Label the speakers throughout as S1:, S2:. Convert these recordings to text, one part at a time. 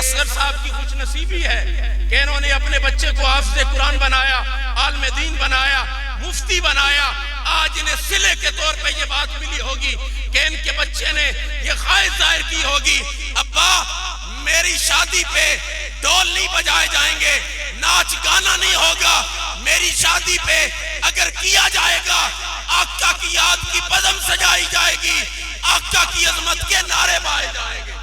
S1: اصغر صاحب کی خوش نصیبی ہے کہ انہوں نے اپنے بچے کو حافظ قرآن بنایا، عالم دین بنایا، مفتی بنایا۔ آج انہیں صلے کے طور پہ یہ بات ملی ہوگی کہ ان کے بچے نے یہ خواہش ظاہر کی ہوگی، ابا میری شادی پہ ڈول نہیں بجائے جائیں گے، ناچ گانا نہیں ہوگا، میری شادی پہ اگر کیا جائے گا آقا کی یاد کی پدم سجائی جائے گی، آقا کی عظمت کے نعرے بائے جائیں گے۔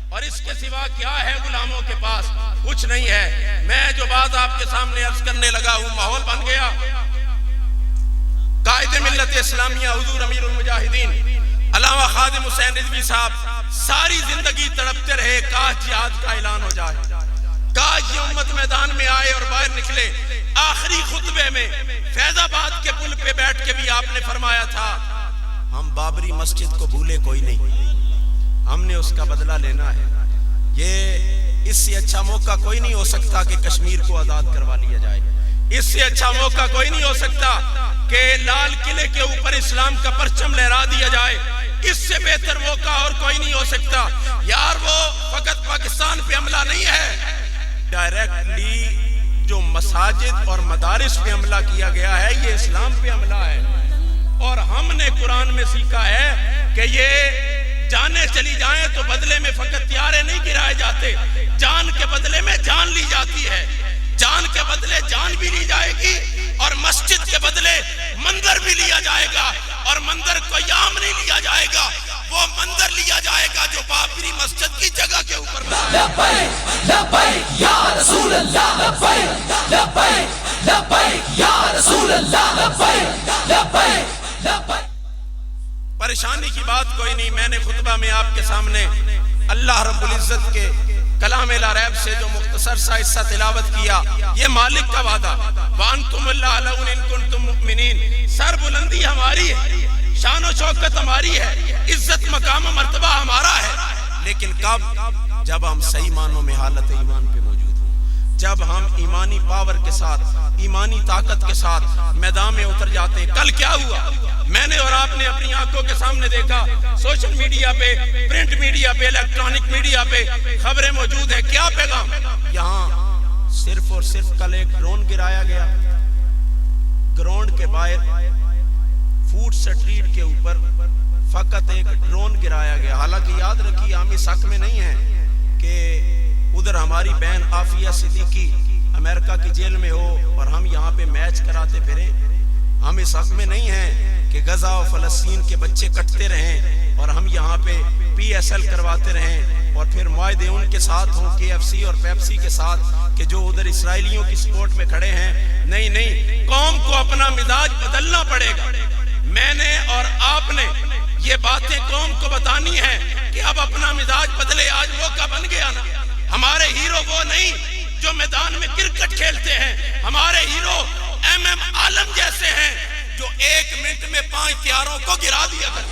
S1: اور اس کے سوا کیا ہے غلاموں کے پاس؟ کچھ نہیں ہے۔ میں جو بات آپ کے سامنے عرض کرنے لگا ہوں، ماحول بن گیا۔ قائد ملت اسلامیہ حضور امیر المجاہدین علامہ خادم حسین رضوی صاحب ساری زندگی تڑپتے رہے، کاش جہاد کا اعلان ہو جائے، کاش یہ امت میدان میں آئے اور باہر نکلے۔ آخری خطبے میں فیض آباد کے پل پہ بیٹھ کے بھی آپ نے فرمایا تھا، ہم بابری مسجد کو بھولے کوئی نہیں، ہم نے اس کا بدلہ لینا ہے۔ یہ اس سے اچھا موقع کوئی نہیں ہو سکتا کہ کشمیر کو آزاد کروا لیا جائے، اس سے اچھا موقع کوئی نہیں ہو سکتا کہ لال قلعے کے اوپر اسلام کا پرچم لہرا دیا جائے، اس سے بہتر موقع اور کوئی نہیں ہو سکتا۔ یار وہ فقط پاکستان پہ حملہ نہیں ہے، ڈائریکٹلی جو مساجد اور مدارس پہ حملہ کیا گیا ہے یہ اسلام پہ حملہ ہے۔ اور ہم نے قرآن میں سیکھا ہے کہ یہ جانیں چلی جائیں تو بدلے میں فقط تیارے نہیں گرائے جاتے، جان کے بدلے میں جان لی جاتی ہے، جان کے بدلے جان بھی لی جائے گی، اور مسجد کے بدلے مندر بھی لیا جائے گا، اور مندر کو یام نہیں لیا جائے گا، وہ مندر لیا جائے گا جو بابری مسجد کی جگہ کے اوپر
S2: لبیک لبیک یا رسول اللہ، لبیک لبیک لبیک یا رسول اللہ، لبیک لبیک لبیک۔
S1: پریشانی کی بات کوئی نہیں۔ میں نے خطبہ میں آپ کے سامنے اللہ رب العزت کے کلام لا ریب سے جو مختصر سا حصہ تلاوت کیا، یہ مالک کا وعدہ، وَأَنْتُمُ الْأَعْلَوْنَ إِن كُنتُم مُؤْمِنِينَ، سر بلندی ہماری ہے، شان و شوکت ہماری ہے، عزت مقام و مرتبہ ہمارا ہے، لیکن کب؟ جب ہم صحیح معنوں میں حالت ایمان پہ موجود ہوں، جب ہم ایمانی پاور کے ساتھ، ایمانی طاقت کے ساتھ میدان میں اتر جاتے ہیں۔ کل کیا ہوا؟ میں نے اور آپ نے اپنی آنکھوں کے سامنے دیکھا، سوشل میڈیا پہ، پرنٹ میڈیا پہ، الیکٹرانک میڈیا پہ خبریں موجود ہیں۔ کیا پیغام؟ یہاں صرف اور صرف کل ایک ڈرون گرایا گیا، گراؤنڈ کے باہر فوڈ سٹریٹ کے اوپر فقط ایک ڈرون گرایا گیا۔ حالانکہ یاد رکھیے ہم اس حق میں نہیں ہیں کہ ادھر ہماری بہن عافیہ صدیقی امریکہ کی جیل میں ہو اور ہم یہاں پہ میچ کراتے پھریں، ہم اس حق میں نہیں ہیں کہ غزہ و فلسطین کے بچے کٹتے رہیں اور ہم یہاں پہ پی ایس ایل کرواتے رہیں اور پھر معاہدے ان کے ساتھ ہوں کے ایف سی اور پیپسی کے ساتھ کہ جو ادھر اسرائیلیوں کی سپورٹ میں کھڑے ہیں۔ نہیں نہیں، قوم کو اپنا مزاج بدلنا پڑے گا۔ میں نے اور آپ نے یہ باتیں قوم کو بتانی ہے کہ اب اپنا مزاج بدلے۔ آج موقع بن گیا نا۔ ہمارے ہیرو وہ نہیں جو میدان میں کرکٹ کھیلتے ہیں، ہمارے ہیرو ایم ایم عالم جیسے ہیں جو 1 منٹ میں 5 تیاروں کو گرا دیا کرتے ہیں۔